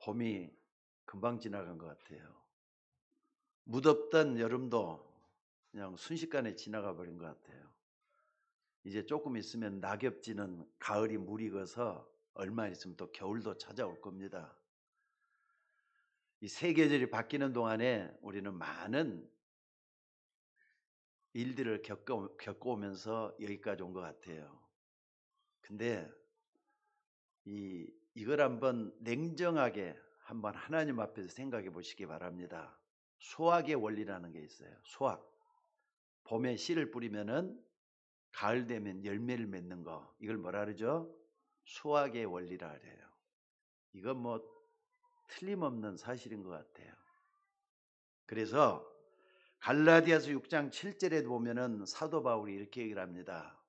봄이 금방 지나간 것 같아요. 무덥던 여름도 그냥 순식간에 지나가 버린 것 같아요. 이제 조금 있으면 낙엽 지는 가을이 무르익어서 얼마 있으면 또 겨울도 찾아올 겁니다. 이 세 계절이 바뀌는 동안에 우리는 많은 일들을 겪어오면서 여기까지 온 것 같아요. 근데 이걸 한번 냉정하게 한번 하나님 앞에서 생각해 보시기 바랍니다. 수확의 원리라는 게 있어요. 수확. 봄에 씨를 뿌리면은 가을 되면 열매를 맺는 거. 이걸 뭐라 그러죠? 수확의 원리라 그래요. 이건 뭐 틀림없는 사실인 것 같아요. 그래서 갈라디아서 6장 7절에 보면은 사도 바울이 이렇게 얘기를 합니다.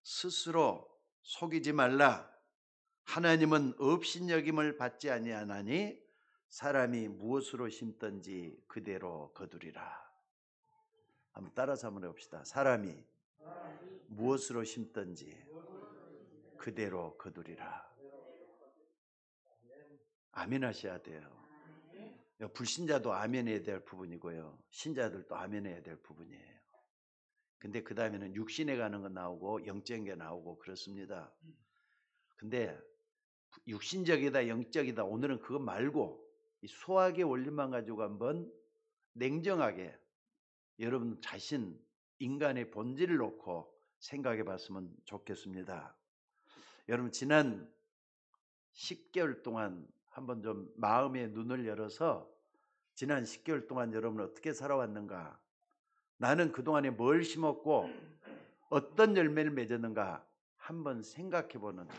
스스로 속이지 말라. 하나님은 업신여김을 받지 아니하나니 사람이 무엇으로 심든지 그대로 거두리라. 한번 따라서 한번 해봅시다. 사람이 무엇으로 심든지 그대로 거두리라. 아멘 하셔야 돼요. 불신자도 아멘 해야 될 부분이고요. 신자들도 아멘 해야 될 부분이에요. 근데 그 다음에는 육신에 가는 거 나오고 영적인 게 나오고 그렇습니다. 근데 육신적이다 영적이다 오늘은 그거 말고 이 수학의 원리만 가지고 한번 냉정하게 여러분 자신 인간의 본질을 놓고 생각해 봤으면 좋겠습니다. 여러분 지난 10개월 동안 한번 좀 마음의 눈을 열어서 지난 10개월 동안 여러분 어떻게 살아왔는가, 나는 그동안에 뭘 심었고 어떤 열매를 맺었는가 한번 생각해보는,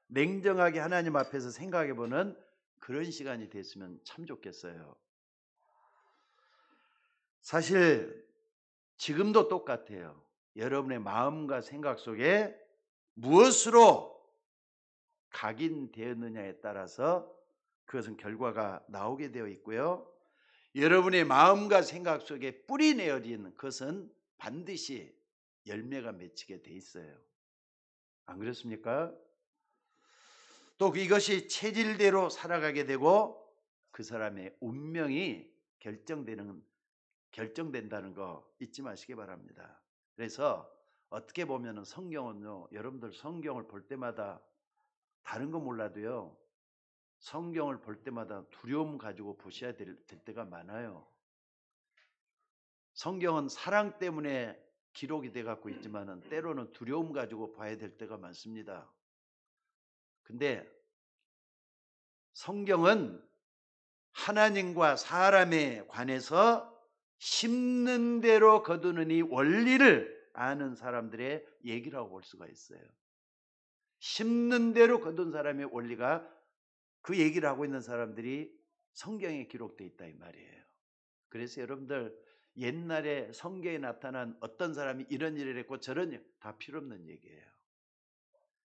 냉정하게 하나님 앞에서 생각해보는 그런 시간이 됐으면 참 좋겠어요. 사실 지금도 똑같아요. 여러분의 마음과 생각 속에 무엇으로 각인되었느냐에 따라서 그것은 결과가 나오게 되어 있고요. 여러분의 마음과 생각 속에 뿌리 내어진 것은 반드시 열매가 맺히게 돼 있어요. 안 그렇습니까? 또 이것이 체질대로 살아가게 되고 그 사람의 운명이 결정된다는 거 잊지 마시기 바랍니다. 그래서 어떻게 보면 성경은요, 여러분들 성경을 볼 때마다 다른 거 몰라도요, 성경을 볼 때마다 두려움 가지고 보셔야 될 때가 많아요. 성경은 사랑 때문에 기록이 돼 갖고 있지만은 때로는 두려움 가지고 봐야 될 때가 많습니다. 근데 성경은 하나님과 사람에 관해서 심는 대로 거두는 이 원리를 아는 사람들의 얘기라고 볼 수가 있어요. 심는 대로 거둔 사람의 원리가 그 얘기를 하고 있는 사람들이 성경에 기록되어 있다 이 말이에요. 그래서 여러분들 옛날에 성경에 나타난 어떤 사람이 이런 일을 했고 저런 일 다 필요 없는 얘기예요.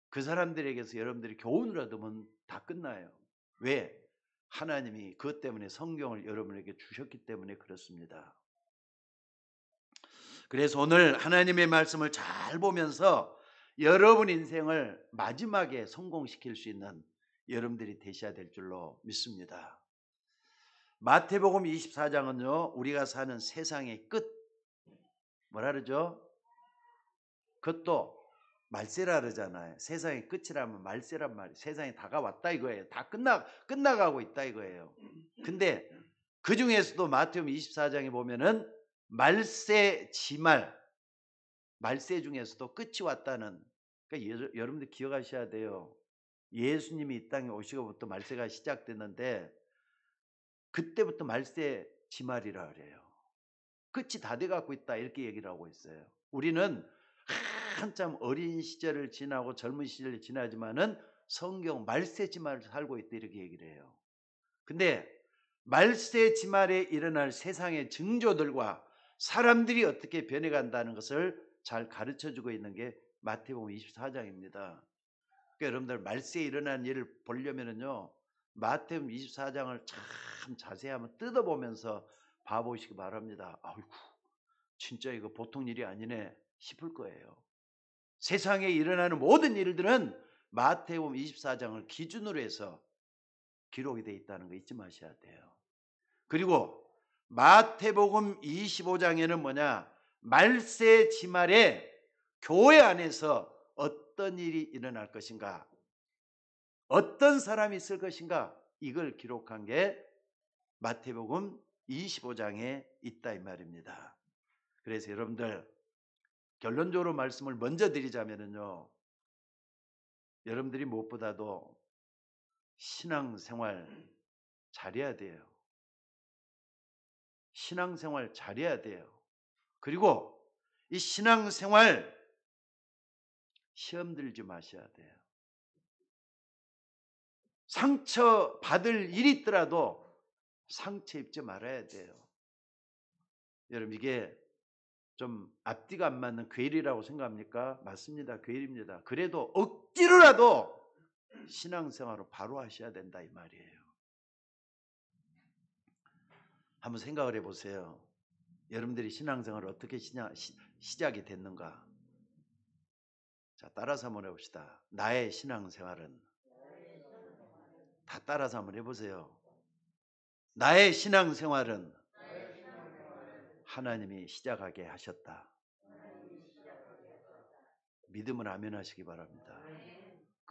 그 사람들에게서 여러분들이 교훈을 얻으면 다 끝나요. 왜? 하나님이 그것 때문에 성경을 여러분에게 주셨기 때문에 그렇습니다. 그래서 오늘 하나님의 말씀을 잘 보면서 여러분 인생을 마지막에 성공시킬 수 있는 여러분들이 되셔야 될 줄로 믿습니다. 마태복음 24장은요 우리가 사는 세상의 끝, 뭐라 그러죠? 그것도 말세라 그러잖아요. 세상의 끝이라면 말세란 말이에요. 세상이 다가왔다 이거예요. 다 끝나가고 있다 이거예요. 근데 그 중에서도 마태복음 24장에 보면은 말세 지말, 말세 중에서도 끝이 왔다는, 그러니까 여러분들 기억하셔야 돼요. 예수님이 이 땅에 오시고부터 말세가 시작됐는데 그때부터 말세 지말이라 그래요. 끝이 다 돼가고 있다 이렇게 얘기를 하고 있어요. 우리는 한참 어린 시절을 지나고 젊은 시절을 지나지만은 성경 말세 지말을 살고 있다 이렇게 얘기를 해요. 근데 말세 지말에 일어날 세상의 징조들과 사람들이 어떻게 변해간다는 것을 잘 가르쳐주고 있는 게 마태복음 24장입니다. 그러니까 여러분들 말세에 일어난 일을 보려면은요 마태복음 24장을 참 자세히 한번 뜯어보면서 봐보시기 바랍니다. 아이고 진짜 이거 보통 일이 아니네 싶을 거예요. 세상에 일어나는 모든 일들은 마태복음 24장을 기준으로 해서 기록이 되어 있다는 거 잊지 마셔야 돼요. 그리고 마태복음 25장에는 뭐냐? 말세 지말에 교회 안에서 어떤 일이 일어날 것인가? 어떤 사람이 있을 것인가? 이걸 기록한 게 마태복음 25장에 있다 이 말입니다. 그래서 여러분들 결론적으로 말씀을 먼저 드리자면요. 여러분들이 무엇보다도 신앙생활 잘해야 돼요. 신앙생활 잘해야 돼요. 그리고 이 신앙생활 시험 들지 마셔야 돼요. 상처 받을 일이 있더라도 상처 입지 말아야 돼요. 여러분 이게 좀 앞뒤가 안 맞는 괴리라고 생각합니까? 맞습니다. 괴리입니다. 그래도 억지로라도 신앙생활을 바로 하셔야 된다 이 말이에요. 한번 생각을 해보세요. 여러분들이 신앙생활을 어떻게 시작이 됐는가? 자, 따라서 한번 해봅시다. 나의 신앙생활은 다 따라서 한번 해보세요. 나의 신앙생활은 하나님이 시작하게 하셨다. 믿음을 아멘 하시기 바랍니다.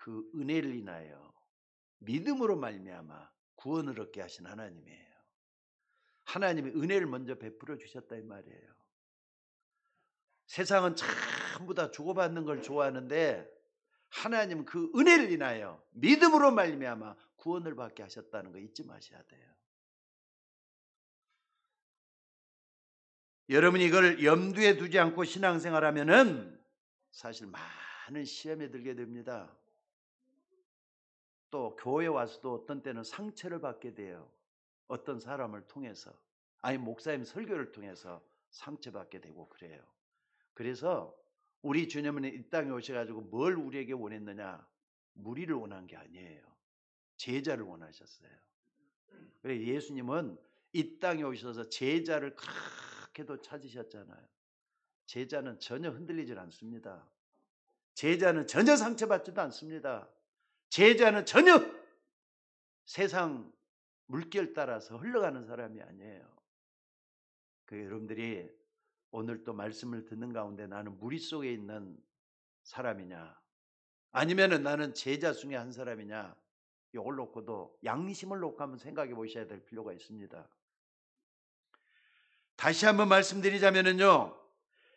그 은혜를 인하여 믿음으로 말미암아 구원을 얻게 하신 하나님이에요. 하나님이 은혜를 먼저 베풀어 주셨다 이 말이에요. 세상은 전부 다 주고받는 걸 좋아하는데 하나님은 그 은혜를 인하여 믿음으로 말미암아 구원을 받게 하셨다는 거 잊지 마셔야 돼요. 여러분이 이걸 염두에 두지 않고 신앙생활하면은 사실 많은 시험에 들게 됩니다. 또 교회 와서도 어떤 때는 상처를 받게 돼요. 어떤 사람을 통해서 아니 목사님 설교를 통해서 상처받게 되고 그래요. 그래서 우리 주님은 이 땅에 오셔가지고 뭘 우리에게 원했느냐? 무리를 원한 게 아니에요. 제자를 원하셨어요. 그래서 예수님은 이 땅에 오셔서 제자를 그렇게도 찾으셨잖아요. 제자는 전혀 흔들리질 않습니다. 제자는 전혀 상처받지도 않습니다. 제자는 전혀 세상 물결 따라서 흘러가는 사람이 아니에요. 그 여러분들이 오늘 또 말씀을 듣는 가운데 나는 무리 속에 있는 사람이냐 아니면은 나는 제자 중에 한 사람이냐 이걸 놓고도 양심을 놓고 한번 생각해 보셔야 될 필요가 있습니다. 다시 한번 말씀드리자면요.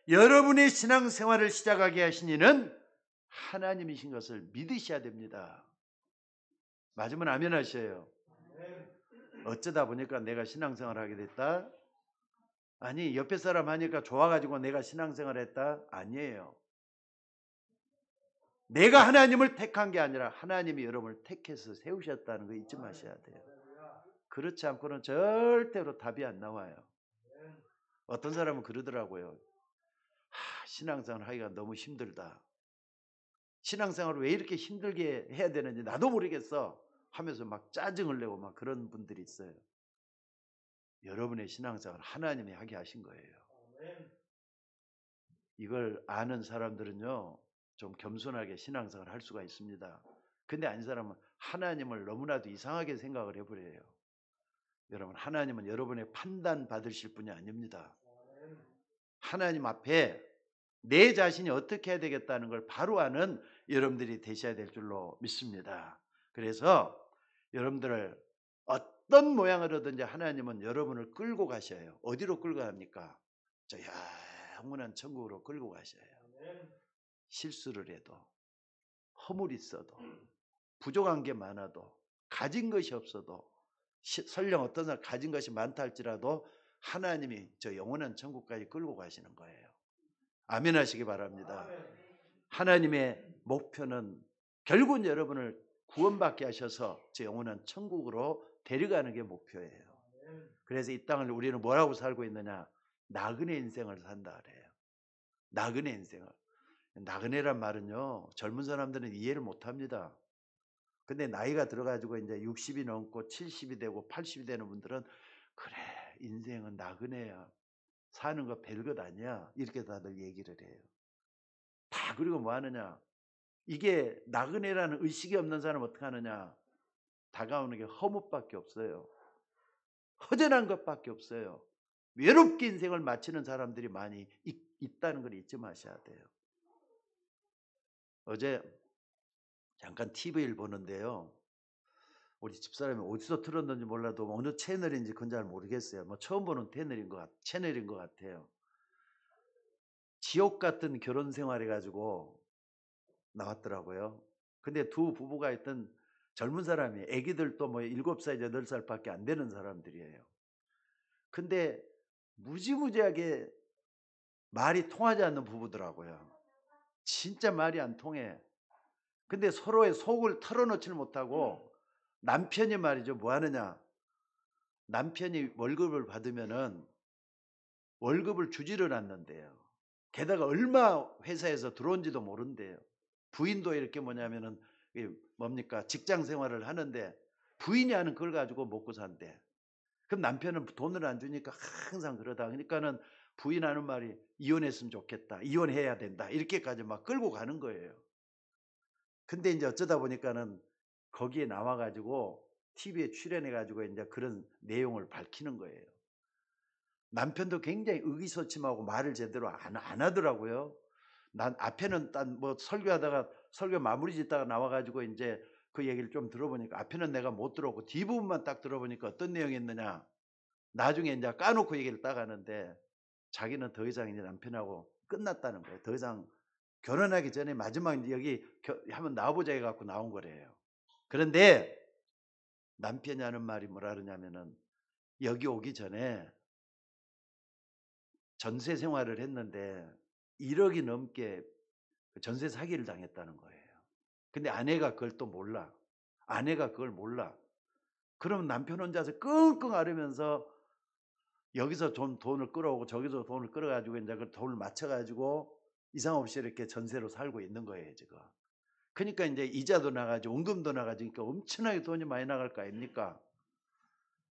여러분의 신앙생활을 시작하게 하신 이는 하나님이신 것을 믿으셔야 됩니다. 맞으면 아멘 하셔요. 어쩌다 보니까 내가 신앙생활을 하게 됐다? 아니 옆에 사람 하니까 좋아가지고 내가 신앙생활을 했다? 아니에요. 내가 하나님을 택한 게 아니라 하나님이 여러분을 택해서 세우셨다는 거 잊지 마셔야 돼요. 그렇지 않고는 절대로 답이 안 나와요. 어떤 사람은 그러더라고요. 신앙생활 하기가 너무 힘들다. 신앙생활을 왜 이렇게 힘들게 해야 되는지 나도 모르겠어 하면서 막 짜증을 내고 막 그런 분들이 있어요. 여러분의 신앙생활 하나님이 하게 하신 거예요. 이걸 아는 사람들은요 좀 겸손하게 신앙생활을 할 수가 있습니다. 근데 아닌 사람은 하나님을 너무나도 이상하게 생각을 해버려요. 여러분 하나님은 여러분의 판단 받으실 분이 아닙니다. 하나님 앞에 내 자신이 어떻게 해야 되겠다는 걸 바로 아는 여러분들이 되셔야 될 줄로 믿습니다. 그래서 여러분들을 어떤 모양으로든지 하나님은 여러분을 끌고 가셔요. 어디로 끌고 갑니까? 저 영원한 천국으로 끌고 가셔요. 실수를 해도 허물이 있어도 부족한 게 많아도 가진 것이 없어도 설령 어떤 사람 가진 것이 많다 할지라도 하나님이 저 영원한 천국까지 끌고 가시는 거예요. 아멘 하시기 바랍니다. 하나님의 목표는 결국은 여러분을 구원받게 하셔서 저 영원한 천국으로 데려가는 게 목표예요. 그래서 이 땅을 우리는 뭐라고 살고 있느냐? 나그네 인생을 산다 그래요. 나그네 인생을. 나그네란 말은요 젊은 사람들은 이해를 못합니다. 근데 나이가 들어가지고 이제 60이 넘고 70이 되고 80이 되는 분들은 그래 인생은 나그네야. 사는 거 별것 아니야. 이렇게 다들 얘기를 해요. 다 그리고 뭐 하느냐. 이게 나그네라는 의식이 없는 사람은 어떻게 하느냐. 다가오는 게 허무밖에 없어요. 허전한 것밖에 없어요. 외롭게 인생을 마치는 사람들이 많이 있다는 걸 잊지 마셔야 돼요. 어제 잠깐 TV를 보는데요. 우리 집사람이 어디서 틀었는지 몰라도 어느 채널인지 그건 잘 모르겠어요. 뭐 처음 보는 채널인 것 같아요. 지옥 같은 결혼 생활 해가지고 나왔더라고요. 근데 두 부부가 있던 젊은 사람이 애기들도 뭐 7살, 8살밖에 안 되는 사람들이에요. 근데 무지무지하게 말이 통하지 않는 부부더라고요. 진짜 말이 안 통해. 근데 서로의 속을 털어놓지를 못하고 남편이 말이죠. 뭐 하느냐. 남편이 월급을 받으면은 월급을 주지를 않는데요. 게다가 얼마 회사에서 들어온지도 모른대요. 부인도 이렇게 뭐냐면은 뭡니까 직장 생활을 하는데 부인이 하는 그걸 가지고 먹고 산대. 그럼 남편은 돈을 안 주니까 항상 그러다. 그러니까는 부인하는 말이 이혼했으면 좋겠다. 이혼해야 된다. 이렇게까지 막 끌고 가는 거예요. 근데 이제 어쩌다 보니까는 거기에 나와가지고 TV에 출연해가지고 이제 그런 내용을 밝히는 거예요. 남편도 굉장히 의기소침하고 말을 제대로 안 하더라고요. 난 앞에는 뭐 설교하다가 설교 마무리 짓다가 나와가지고 이제 그 얘기를 좀 들어보니까 앞에는 내가 못 들었고 뒷부분만 딱 들어보니까 어떤 내용이었느냐. 나중에 이제 까놓고 얘기를 딱 하는데 자기는 더 이상 이제 남편하고 끝났다는 거예요. 더 이상 결혼하기 전에 마지막 이제 여기 한번 나와보자 해갖고 나온 거래요. 그런데 남편이 하는 말이 뭐라 그러냐면은 여기 오기 전에 전세 생활을 했는데 1억이 넘게 전세 사기를 당했다는 거예요. 근데 아내가 그걸 또 몰라. 아내가 그걸 몰라. 그러면 남편 혼자서 끙끙 앓으면서 여기서 좀 돈을 끌어오고 저기서 돈을 끌어가지고 이제 그 돈을 맞춰가지고 이상 없이 이렇게 전세로 살고 있는 거예요, 지금. 그러니까 이제 이자도 나가지고 원금도 나가지고 그러니까 엄청나게 돈이 많이 나갈 거 아닙니까?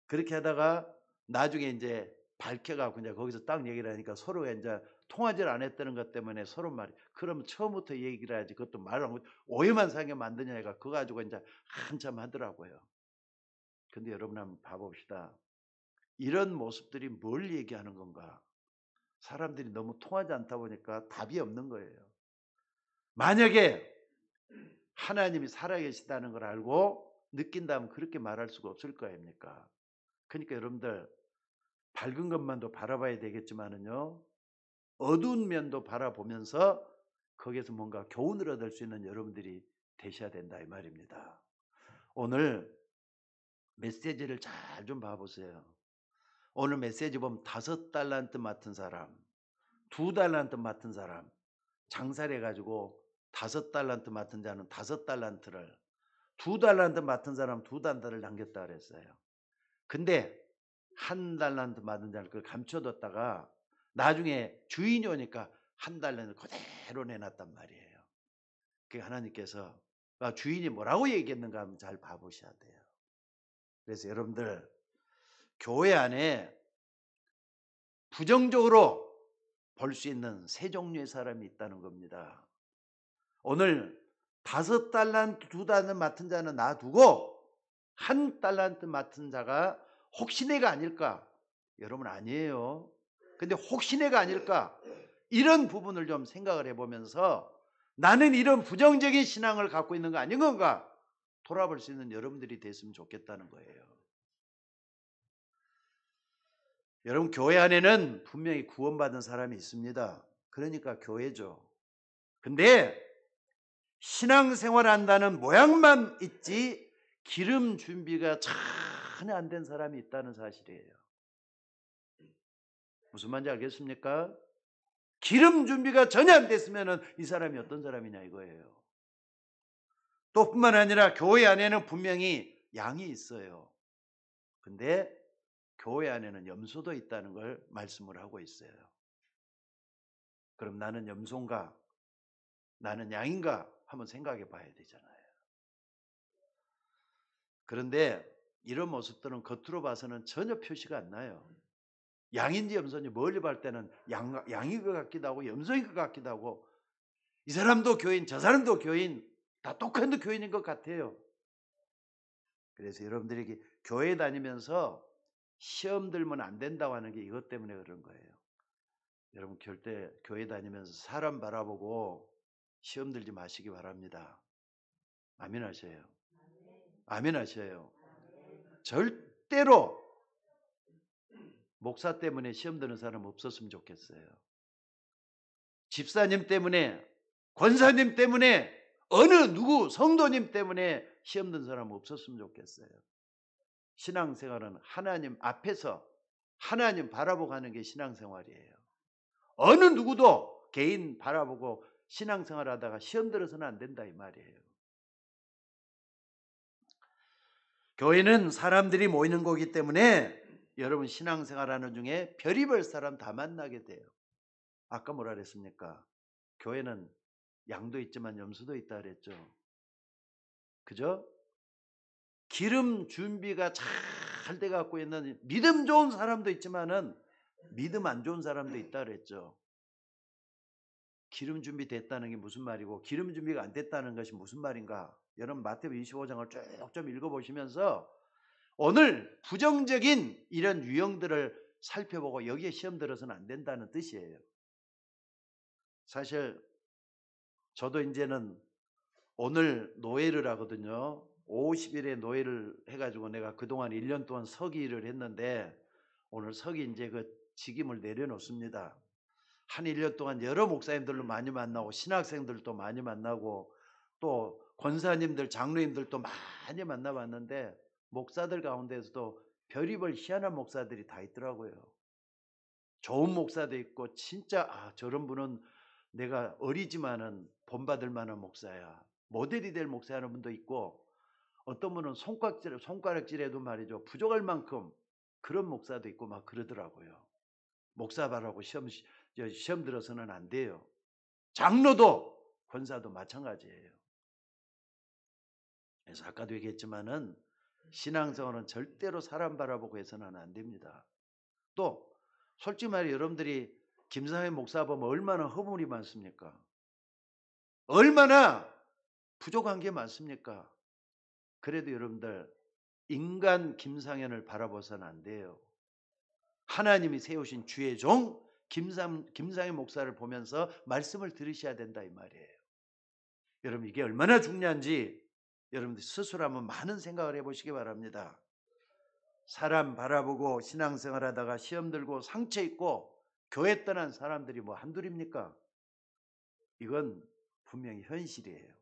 그렇게 하다가 나중에 이제 밝혀가고 이제 거기서 딱 얘기를 하니까 서로 이제 통화질 안 했다는 것 때문에 서로 말이 그럼 처음부터 얘기를 해야지 그것도 말을 하고 오해만 사게 만드냐 얘가 그거 가지고 이제 한참 하더라고요. 근데 여러분 한번 봐봅시다. 이런 모습들이 뭘 얘기하는 건가? 사람들이 너무 통하지 않다 보니까 답이 없는 거예요. 만약에 하나님이 살아계시다는 걸 알고 느낀다면 그렇게 말할 수가 없을 거 아닙니까? 그러니까 여러분들 밝은 것만도 바라봐야 되겠지만은요. 어두운 면도 바라보면서 거기에서 뭔가 교훈을 얻을 수 있는 여러분들이 되셔야 된다 이 말입니다. 오늘 메시지를 잘 좀 봐보세요. 오늘 메시지 보면 5달란트 맡은 사람, 2달란트 맡은 사람, 장사를 해가지고 5달란트 맡은 자는 5달란트를, 2달란트 맡은 사람 2달란트를 남겼다 그랬어요. 근데 1달란트 맡은 자는 그걸 감춰뒀다가 나중에 주인이 오니까 1달란트 그대로 내놨단 말이에요. 그 하나님께서 주인이 뭐라고 얘기했는가 한번 잘 봐보셔야 돼요. 그래서 여러분들 교회 안에 부정적으로 볼 수 있는 세 종류의 사람이 있다는 겁니다. 오늘 5달란트 2달란트 맡은 자는 놔두고 1달란트 맡은 자가 혹시 내가 아닐까? 여러분 아니에요. 근데 혹시 내가 아닐까? 이런 부분을 좀 생각을 해보면서 나는 이런 부정적인 신앙을 갖고 있는 거 아닌 건가? 돌아볼 수 있는 여러분들이 됐으면 좋겠다는 거예요. 여러분 교회 안에는 분명히 구원받은 사람이 있습니다. 그러니까 교회죠. 근데 신앙생활 한다는 모양만 있지 기름 준비가 전혀 안 된 사람이 있다는 사실이에요. 무슨 말인지 알겠습니까? 기름 준비가 전혀 안 됐으면 이 사람이 어떤 사람이냐 이거예요. 또 뿐만 아니라 교회 안에는 분명히 양이 있어요. 근데 교회 안에는 염소도 있다는 걸 말씀을 하고 있어요. 그럼 나는 염소인가? 나는 양인가? 한번 생각해 봐야 되잖아요. 그런데 이런 모습들은 겉으로 봐서는 전혀 표시가 안 나요. 양인지 염소인지 멀리 볼 때는 양인 것 같기도 하고 염소인 것 같기도 하고 이 사람도 교인 저 사람도 교인 다 똑같은 교인인 것 같아요. 그래서 여러분들이 교회 다니면서 시험 들면 안 된다고 하는 게 이것 때문에 그런 거예요. 여러분 절대 교회 다니면서 사람 바라보고 시험 들지 마시기 바랍니다. 아멘 하셔요. 아멘 하셔요. 절대로 목사 때문에 시험 드는 사람 없었으면 좋겠어요. 집사님 때문에, 권사님 때문에, 어느 누구 성도님 때문에 시험 든 사람 없었으면 좋겠어요. 신앙생활은 하나님 앞에서 하나님 바라보고 하는 게 신앙생활이에요. 어느 누구도 개인 바라보고 신앙생활 하다가 시험 들어서는 안 된다 이 말이에요. 교회는 사람들이 모이는 곳이기 때문에 여러분 신앙생활하는 중에 별의별 사람 다 만나게 돼요. 아까 뭐라 그랬습니까? 교회는 양도 있지만 염소도 있다 그랬죠. 그죠? 기름 준비가 잘 돼 갖고 있는 믿음 좋은 사람도 있지만은 믿음 안 좋은 사람도 있다 그랬죠. 기름 준비 됐다는 게 무슨 말이고 기름 준비가 안 됐다는 것이 무슨 말인가? 여러분 마태복음 25장을 쭉 좀 읽어보시면서 오늘 부정적인 이런 유형들을 살펴보고 여기에 시험 들어서는 안 된다는 뜻이에요. 사실 저도 이제는 오늘 노예를 하거든요. 50일의 노예를 해가지고 내가 그동안 1년 동안 서기 일을 했는데 오늘 서기 이제 그 직임을 내려놓습니다. 한 1년 동안 여러 목사님들도 많이 만나고 신학생들도 많이 만나고 또 권사님들, 장로님들도 많이 만나봤는데 목사들 가운데서도 별의별 희한한 목사들이 다 있더라고요. 좋은 목사도 있고 진짜 저런 분은 내가 어리지만은 본받을 만한 목사야. 모델이 될 목사하는 분도 있고 어떤 분은 손가락질해도 말이죠. 부족할 만큼 그런 목사도 있고 막 그러더라고요. 목사 바라고 시험 들어서는 안 돼요. 장로도 권사도 마찬가지예요. 그래서 아까도 얘기했지만은 신앙생활은 절대로 사람 바라보고 해서는 안 됩니다. 또 솔직히 말해 여러분들이 김상현 목사 보면 얼마나 허물이 많습니까? 얼마나 부족한 게 많습니까? 그래도 여러분들 인간 김상현을 바라봐서는 안 돼요. 하나님이 세우신 주의 종 김상현 목사를 보면서 말씀을 들으셔야 된다 이 말이에요. 여러분 이게 얼마나 중요한지 여러분들 스스로 한번 많은 생각을 해보시기 바랍니다. 사람 바라보고 신앙생활 하다가 시험 들고 상처 있고 교회 떠난 사람들이 뭐 한둘입니까? 이건 분명히 현실이에요.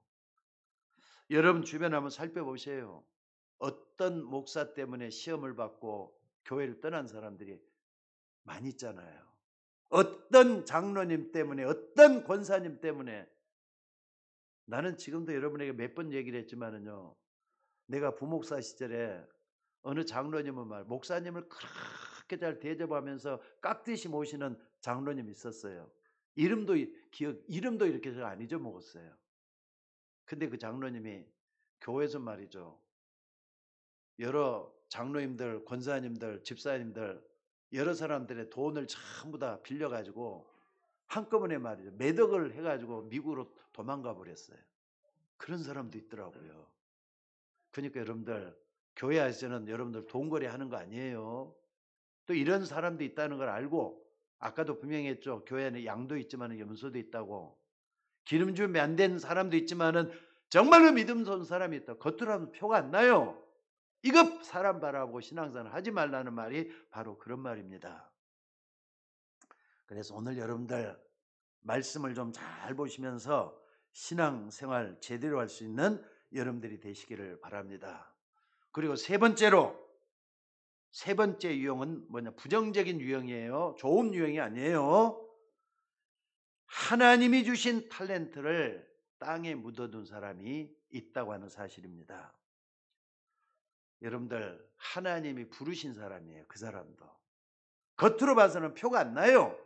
여러분 주변 한번 살펴보세요. 어떤 목사 때문에 시험을 받고 교회를 떠난 사람들이 많이 있잖아요. 어떤 장로님 때문에 어떤 권사님 때문에 나는 지금도 여러분에게 몇 번 얘기를 했지만은요. 내가 부목사 시절에 어느 장로님은 목사님을 그렇게 잘 대접하면서 깍듯이 모시는 장로님이 있었어요. 이름도 이렇게 잘 안 잊어먹었어요. 근데 그 장로님이 교회에서 말이죠. 여러 장로님들, 권사님들, 집사님들 여러 사람들의 돈을 전부 다 빌려가지고 한꺼번에 말이죠. 매덕을 해가지고 미국으로 도망가 버렸어요. 그런 사람도 있더라고요. 그러니까 여러분들 교회 안에서는 여러분들 돈거래 하는 거 아니에요. 또 이런 사람도 있다는 걸 알고 아까도 분명히 했죠. 교회 안에 양도 있지만 염소도 있다고. 기름 준비 안 된 사람도 있지만은 정말로 믿음 좋은 사람이 있다. 겉으로는 표가 안 나요. 이거 사람 바라보고 신앙생활 하지 말라는 말이 바로 그런 말입니다. 그래서 오늘 여러분들 말씀을 좀 잘 보시면서 신앙생활 제대로 할 수 있는 여러분들이 되시기를 바랍니다. 그리고 세 번째 유형은 뭐냐? 부정적인 유형이에요. 좋은 유형이 아니에요. 하나님이 주신 탤런트를 땅에 묻어둔 사람이 있다고 하는 사실입니다. 여러분들 하나님이 부르신 사람이에요. 그 사람도. 겉으로 봐서는 표가 안 나요.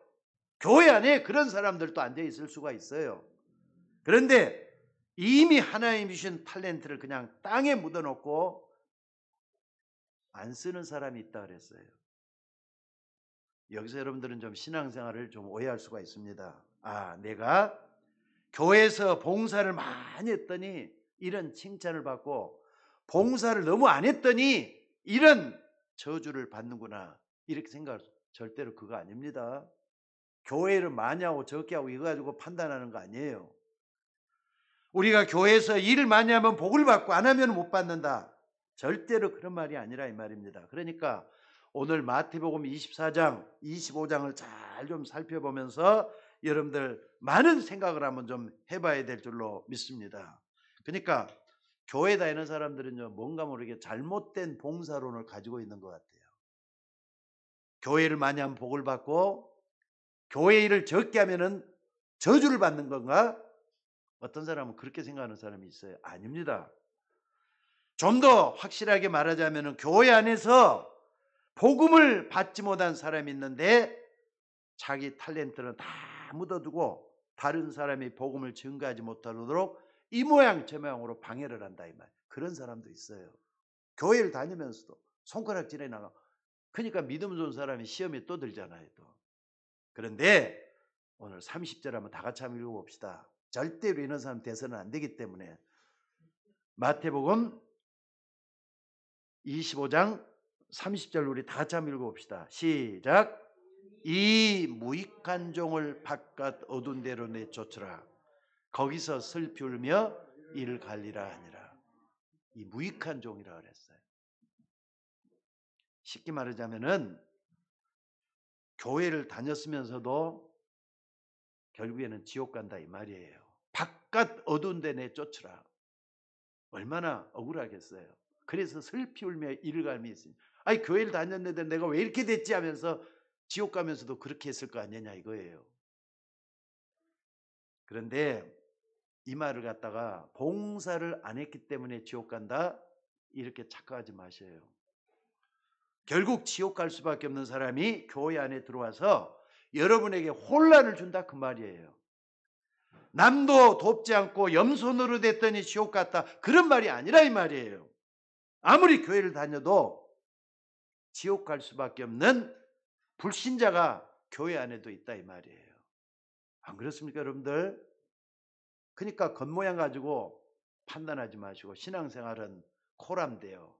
교회 안에 그런 사람들도 앉아 있을 수가 있어요. 그런데 이미 하나님이 주신 탤런트를 그냥 땅에 묻어놓고 안 쓰는 사람이 있다 그랬어요. 여기서 여러분들은 좀 신앙생활을 좀 오해할 수가 있습니다. 내가 교회에서 봉사를 많이 했더니 이런 칭찬을 받고 봉사를 너무 안 했더니 이런 저주를 받는구나 이렇게 생각할 수 절대로 그거 아닙니다. 교회를 많이 하고 적게 하고 이거 가지고 판단하는 거 아니에요. 우리가 교회에서 일을 많이 하면 복을 받고 안 하면 못 받는다. 절대로 그런 말이 아니라 이 말입니다. 그러니까 오늘 마태복음 24장, 25장을 잘 좀 살펴보면서 여러분들 많은 생각을 한번 좀 해봐야 될 줄로 믿습니다. 그러니까 교회 다니는 사람들은요, 뭔가 모르게 잘못된 봉사론을 가지고 있는 것 같아요. 교회를 많이 하면 복을 받고 교회 일을 적게 하면은 저주를 받는 건가? 어떤 사람은 그렇게 생각하는 사람이 있어요. 아닙니다. 좀 더 확실하게 말하자면 교회 안에서 복음을 받지 못한 사람이 있는데 자기 탤런트는 다 묻어두고 다른 사람이 복음을 증거하지 못하도록 이 모양 저 모양으로 방해를 한다 이 말. 그런 사람도 있어요. 교회를 다니면서도 손가락질해 나가. 그러니까 믿음 좋은 사람이 시험에 또 들잖아요. 또. 그런데 오늘 30절 한번 다 같이 한번 읽어봅시다. 절대로 이런 사람 돼서는 안 되기 때문에 마태복음 25장 30절 우리 다 같이 한번 읽어봅시다. 시작. 이 무익한 종을 바깥 어두운 데로 내쫓으라. 거기서 슬피 울며 이를 갈리라 하니라. 이 무익한 종이라 그랬어요. 쉽게 말하자면은 교회를 다녔으면서도 결국에는 지옥 간다 이 말이에요. 바깥 어두운 데 내쫓으라. 얼마나 억울하겠어요. 그래서 슬피 울며 이를 갈미 있습니다. 아니 교회를 다녔는데 내가 왜 이렇게 됐지 하면서 지옥 가면서도 그렇게 했을 거 아니냐 이거예요. 그런데 이 말을 갖다가 봉사를 안 했기 때문에 지옥 간다 이렇게 착각하지 마셔요. 결국 지옥 갈 수밖에 없는 사람이 교회 안에 들어와서 여러분에게 혼란을 준다 그 말이에요. 남도 돕지 않고 염소노릇 했더니 지옥 갔다 그런 말이 아니라 이 말이에요. 아무리 교회를 다녀도 지옥 갈 수밖에 없는 불신자가 교회 안에도 있다 이 말이에요. 안 그렇습니까 여러분들? 그러니까 겉모양 가지고 판단하지 마시고 신앙생활은 코람되어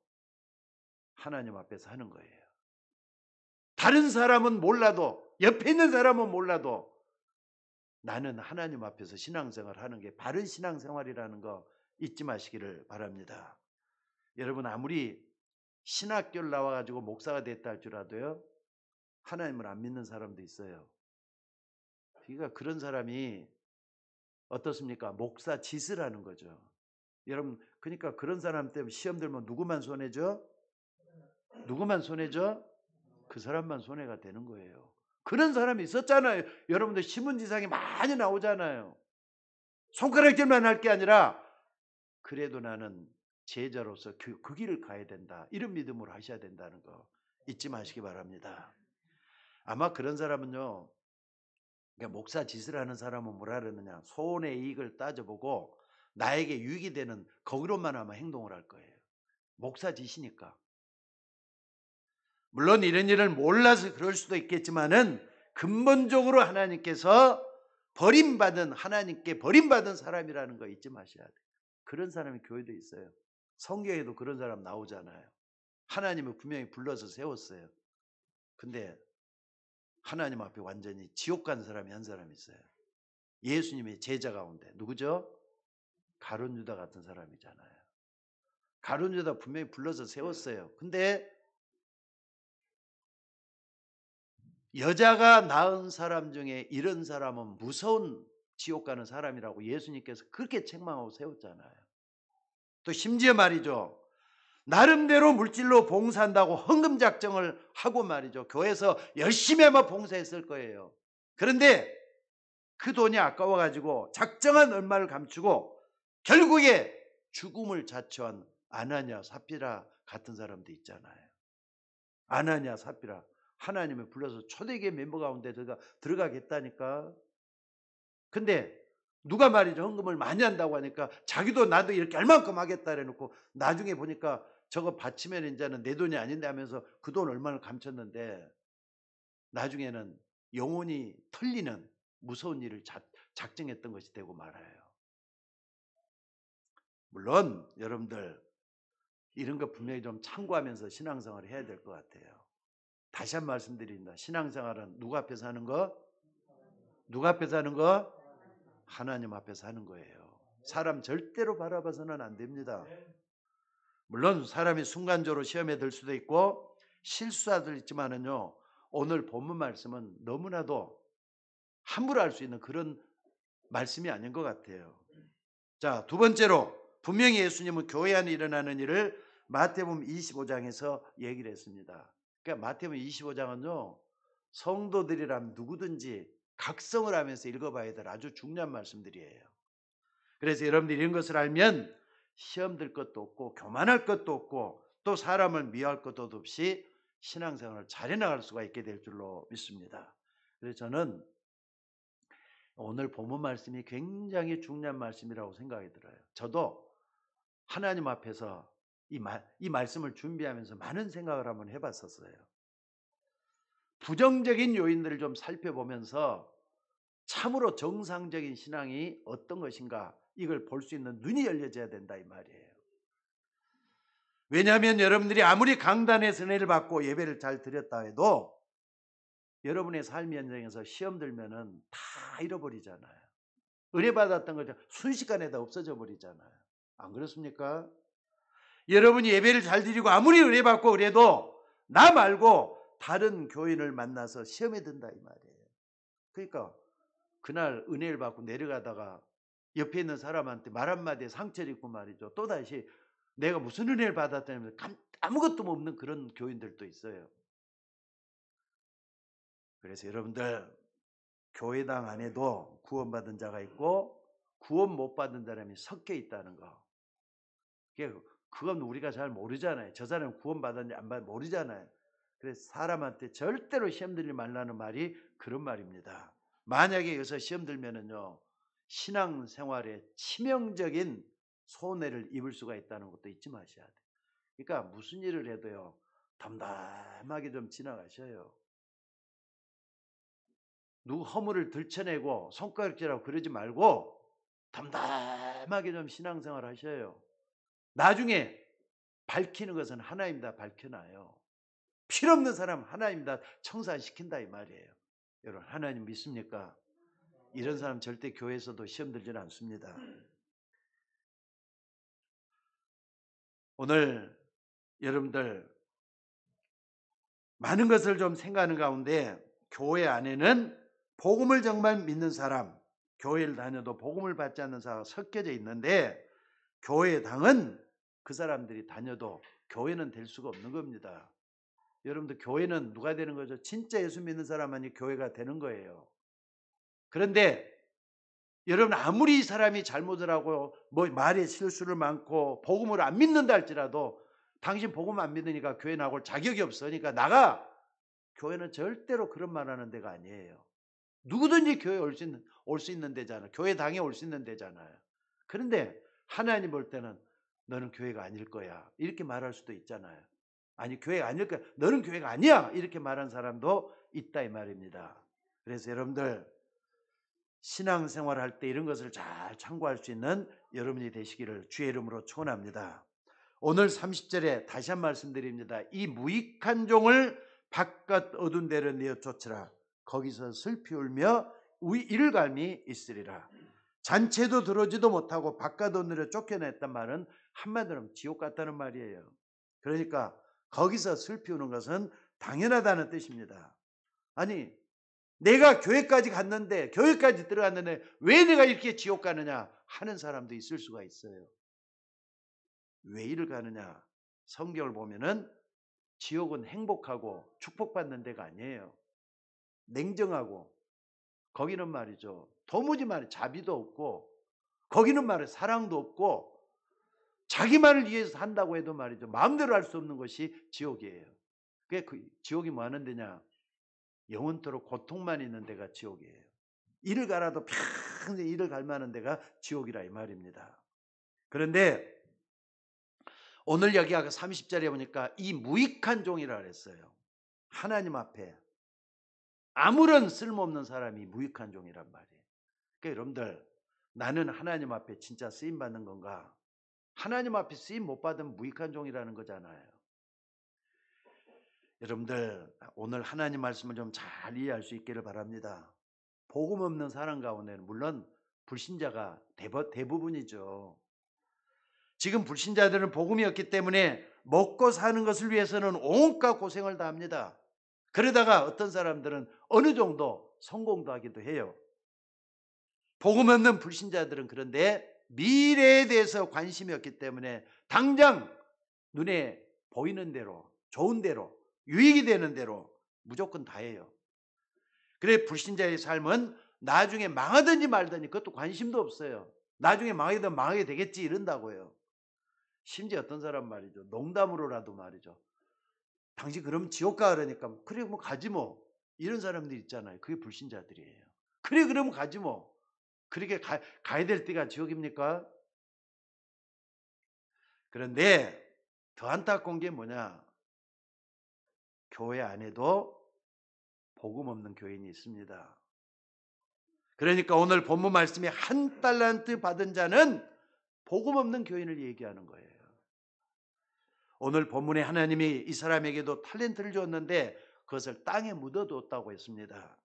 하나님 앞에서 하는 거예요. 다른 사람은 몰라도 옆에 있는 사람은 몰라도 나는 하나님 앞에서 신앙생활 하는 게 바른 신앙생활이라는 거 잊지 마시기를 바랍니다. 여러분 아무리 신학교를 나와가지고 목사가 됐다 할지라도요 하나님을 안 믿는 사람도 있어요. 그러니까 그런 사람이 어떻습니까? 목사 짓을 하는 거죠. 여러분 그러니까 그런 사람 때문에 시험 들면 누구만 손해죠? 누구만 손해죠? 그 사람만 손해가 되는 거예요. 그런 사람이 있었잖아요. 여러분들 신문지상에 많이 나오잖아요. 손가락질만 할 게 아니라 그래도 나는 제자로서 그 길을 가야 된다. 이런 믿음으로 하셔야 된다는 거 잊지 마시기 바랍니다. 아마 그런 사람은요. 그러니까 목사 짓을 하는 사람은 뭐라 그러느냐. 소원의 이익을 따져보고 나에게 유익이 되는 거기로만 아마 행동을 할 거예요. 목사 짓이니까. 물론 이런 일을 몰라서 그럴 수도 있겠지만은 근본적으로 하나님께서 버림받은 하나님께 버림받은 사람이라는 거 잊지 마셔야 돼요. 그런 사람이 교회도 있어요. 성경에도 그런 사람 나오잖아요. 하나님을 분명히 불러서 세웠어요. 근데 하나님 앞에 완전히 지옥 간 사람이 한 사람이 있어요. 예수님의 제자 가운데 누구죠? 가룟 유다 같은 사람이잖아요. 가룟 유다 분명히 불러서 세웠어요. 근데 여자가 낳은 사람 중에 이런 사람은 무서운 지옥 가는 사람이라고 예수님께서 그렇게 책망하고 세웠잖아요. 또 심지어 말이죠. 나름대로 물질로 봉사한다고 헌금 작정을 하고 말이죠. 교회에서 열심히 아마 봉사했을 거예요. 그런데 그 돈이 아까워가지고 작정한 얼마를 감추고 결국에 죽음을 자초한 아나니아 삽비라 같은 사람도 있잖아요. 아나니아 삽비라 하나님을 불러서 초대교회 멤버 가운데 들어가겠다니까. 근데 누가 말이죠 헌금을 많이 한다고 하니까 자기도 나도 이렇게 얼만큼 하겠다 해놓고 나중에 보니까 저거 바치면 이제는 내 돈이 아닌데 하면서 그 돈 얼마를 감췄는데 나중에는 영혼이 털리는 무서운 일을 작정했던 것이 되고 말아요. 물론 여러분들 이런 거 분명히 좀 참고하면서 신앙생활을 해야 될 것 같아요. 다시 한 번 말씀드립니다. 신앙생활은 누구 앞에서 하는 거? 누구 앞에서 하는 거? 하나님 앞에서 하는 거예요. 사람 절대로 바라봐서는 안 됩니다. 물론 사람이 순간적으로 시험에 들 수도 있고 실수할 있지만은요. 오늘 본문 말씀은 너무나도 함부로 할 수 있는 그런 말씀이 아닌 것 같아요. 자, 두 번째로 분명히 예수님은 교회 안에 일어나는 일을 마태복음 25장에서 얘기를 했습니다. 그러니까 마태복음 25장은요. 성도들이라면 누구든지 각성을 하면서 읽어봐야 될 아주 중요한 말씀들이에요. 그래서 여러분들이 이런 것을 알면 시험 들 것도 없고 교만할 것도 없고 또 사람을 미워할 것도 없이 신앙생활을 잘 해나갈 수가 있게 될 줄로 믿습니다. 그래서 저는 오늘 본문 말씀이 굉장히 중요한 말씀이라고 생각이 들어요. 저도 하나님 앞에서 이 말씀을 준비하면서 많은 생각을 한번 해봤었어요. 부정적인 요인들을 좀 살펴보면서 참으로 정상적인 신앙이 어떤 것인가 이걸 볼 수 있는 눈이 열려져야 된다 이 말이에요. 왜냐하면 여러분들이 아무리 강단에서 은혜를 받고 예배를 잘 드렸다 해도 여러분의 삶 현장에서 시험 들면은 다 잃어버리잖아요. 은혜 받았던 거 순식간에 다 없어져 버리잖아요. 안 그렇습니까? 여러분이 예배를 잘 드리고 아무리 은혜 받고 그래도 나 말고 다른 교인을 만나서 시험에 든다 이 말이에요. 그러니까 그날 은혜를 받고 내려가다가 옆에 있는 사람한테 말 한마디에 상처를 입고 말이죠. 또다시 내가 무슨 은혜를 받았다면 아무것도 없는 그런 교인들도 있어요. 그래서 여러분들 교회당 안에도 구원받은 자가 있고 구원 못 받은 사람이 섞여 있다는 거. 그건 우리가 잘 모르잖아요. 저 사람은 구원받았는지 안 받았는지 모르잖아요. 그래서 사람한테 절대로 시험 들지 말라는 말이 그런 말입니다. 만약에 여기서 시험 들면은요. 신앙생활에 치명적인 손해를 입을 수가 있다는 것도 잊지 마셔야 돼요. 그러니까 무슨 일을 해도요. 담담하게 좀 지나가셔요. 누구 허물을 들춰내고 손가락질하고 그러지 말고 담담하게 좀 신앙생활 하셔요. 나중에 밝히는 것은 하나님 다 밝혀놔요. 필요없는 사람 하나님 다 청산시킨다 이 말이에요. 여러분 하나님 믿습니까? 이런 사람 절대 교회에서도 시험 들지는 않습니다. 오늘 여러분들 많은 것을 좀 생각하는 가운데 교회 안에는 복음을 정말 믿는 사람, 교회를 다녀도 복음을 받지 않는 사람이 섞여져 있는데 교회 당은 그 사람들이 다녀도 교회는 될 수가 없는 겁니다. 여러분들 교회는 누가 되는 거죠? 진짜 예수 믿는 사람만이 교회가 되는 거예요. 그런데 여러분 아무리 이 사람이 잘못을 하고 뭐 말에 실수를 많고 복음을 안 믿는다 할지라도 당신 복음 안 믿으니까 교회 나올 자격이 없으니까 나가. 교회는 절대로 그런 말하는 데가 아니에요. 누구든지 교회 올 수 있는 데잖아요. 교회 당에 올 수 있는 데잖아요. 그런데 하나님 볼 때는 너는 교회가 아닐 거야 이렇게 말할 수도 있잖아요. 아니 교회가 아닐 거야 너는 교회가 아니야 이렇게 말한 사람도 있다 이 말입니다. 그래서 여러분들 신앙생활 할 때 이런 것을 잘 참고할 수 있는 여러분이 되시기를 주의 이름으로 축원합니다. 오늘 30절에 다시 한 말씀드립니다. 이 무익한 종을 바깥 어두운 데로 내어 쫓으라. 거기서 슬피 울며 일감이 있으리라. 잔치도 들어오지도 못하고 바깥 어두운 쫓겨냈단 말은 한마디로 하면 지옥 같다는 말이에요. 그러니까 거기서 슬피 우는 것은 당연하다는 뜻입니다. 아니 내가 교회까지 갔는데 교회까지 들어갔는데 왜 내가 이렇게 지옥 가느냐 하는 사람도 있을 수가 있어요. 왜 이를 가느냐? 성경을 보면은 지옥은 행복하고 축복받는 데가 아니에요. 냉정하고 거기는 말이죠. 도무지 말해 자비도 없고 거기는 말해 사랑도 없고 자기만을 위해서 한다고 해도 말이죠. 마음대로 할 수 없는 것이 지옥이에요. 그게 지옥이 뭐 하는 데냐? 영원토록 고통만 있는 데가 지옥이에요. 이를 가라도 평생 이를 갈 만한 데가 지옥이라 이 말입니다. 그런데 오늘 여기가 30절에 보니까 이 무익한 종이라 그랬어요. 하나님 앞에 아무런 쓸모없는 사람이 무익한 종이란 말이에요. 그러니까 여러분들 나는 하나님 앞에 진짜 쓰임받는 건가? 하나님 앞에 쓰임 못 받은 무익한 종이라는 거잖아요. 여러분들 오늘 하나님 말씀을 좀 잘 이해할 수 있기를 바랍니다. 복음 없는 사람 가운데는 물론 불신자가 대부분이죠. 지금 불신자들은 복음이 없기 때문에 먹고 사는 것을 위해서는 온갖 고생을 다 합니다. 그러다가 어떤 사람들은 어느 정도 성공도 하기도 해요. 복음 없는 불신자들은 그런데 미래에 대해서 관심이 없기 때문에 당장 눈에 보이는 대로, 좋은 대로, 유익이 되는 대로 무조건 다 해요. 그래 불신자의 삶은 나중에 망하든지 말든지 그것도 관심도 없어요. 나중에 망하게 망하게 되겠지 이런다고요. 심지어 어떤 사람 말이죠. 농담으로라도 말이죠. 당신 그럼 지옥 가 그러니까 그래 뭐 가지 뭐. 이런 사람들 있잖아요. 그게 불신자들이에요. 그래 그러면 가지 뭐. 그렇게 가야 될 때가 지옥입니까? 그런데 더 안타까운 게 뭐냐. 교회 안에도 복음 없는 교인이 있습니다. 그러니까 오늘 본문 말씀에 한 달란트 받은 자는 복음 없는 교인을 얘기하는 거예요. 오늘 본문에 하나님이 이 사람에게도 탤런트를 줬는데 그것을 땅에 묻어뒀다고 했습니다.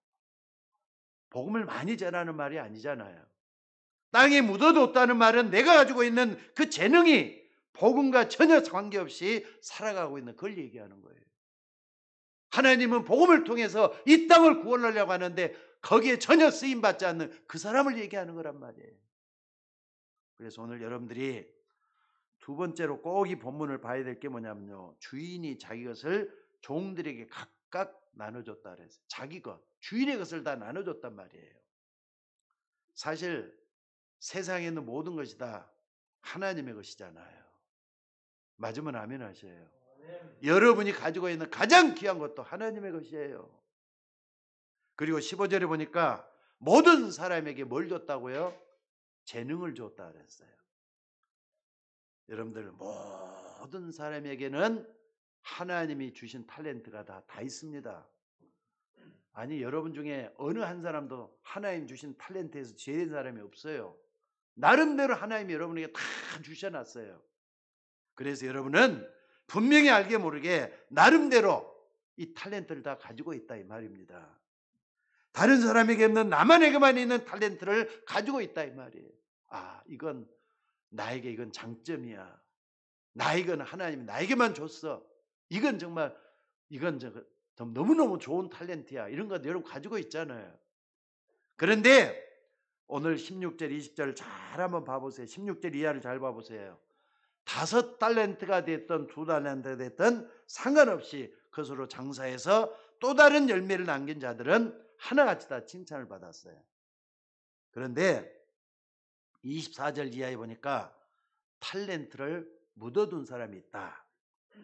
복음을 많이 전하는 말이 아니잖아요. 땅에 묻어뒀다는 말은 내가 가지고 있는 그 재능이 복음과 전혀 관계없이 살아가고 있는 그걸 얘기하는 거예요. 하나님은 복음을 통해서 이 땅을 구원하려고 하는데 거기에 전혀 쓰임받지 않는 그 사람을 얘기하는 거란 말이에요. 그래서 오늘 여러분들이 두 번째로 꼭 이 본문을 봐야 될 게 뭐냐면요. 주인이 자기 것을 종들에게 각각 나눠줬다 그랬어요. 자기 것, 주인의 것을 다 나눠줬단 말이에요. 사실 세상에 있는 모든 것이 다 하나님의 것이잖아요. 맞으면 아멘 하셔요. 여러분이 가지고 있는 가장 귀한 것도 하나님의 것이에요. 그리고 15절에 보니까 모든 사람에게 뭘 줬다고요? 재능을 줬다 그랬어요. 여러분들 모든 사람에게는 하나님이 주신 탤런트가 다 있습니다. 아니 여러분 중에 어느 한 사람도 하나님 주신 탤런트에서 제된 사람이 없어요. 나름대로 하나님이 여러분에게 다 주셔놨어요. 그래서 여러분은 분명히 알게 모르게 나름대로 이 탤런트를 다 가지고 있다 이 말입니다. 다른 사람에게 없는 나만에게만 있는 탤런트를 가지고 있다 이 말이에요. 아 이건 나에게 이건 장점이야. 이건 하나님이 나에게만 줬어. 이건 정말 이건 너무너무 좋은 탤런트야. 이런 거 여러분 가지고 있잖아요. 그런데 오늘 16절 20절 잘 한번 봐보세요. 16절 이하를 잘 봐보세요. 5달란트가 됐던 2달란트가 됐던 상관없이 그것으로 장사해서 또 다른 열매를 남긴 자들은 하나같이 다 칭찬을 받았어요. 그런데 24절 이하에 보니까 탤런트를 묻어둔 사람이 있다.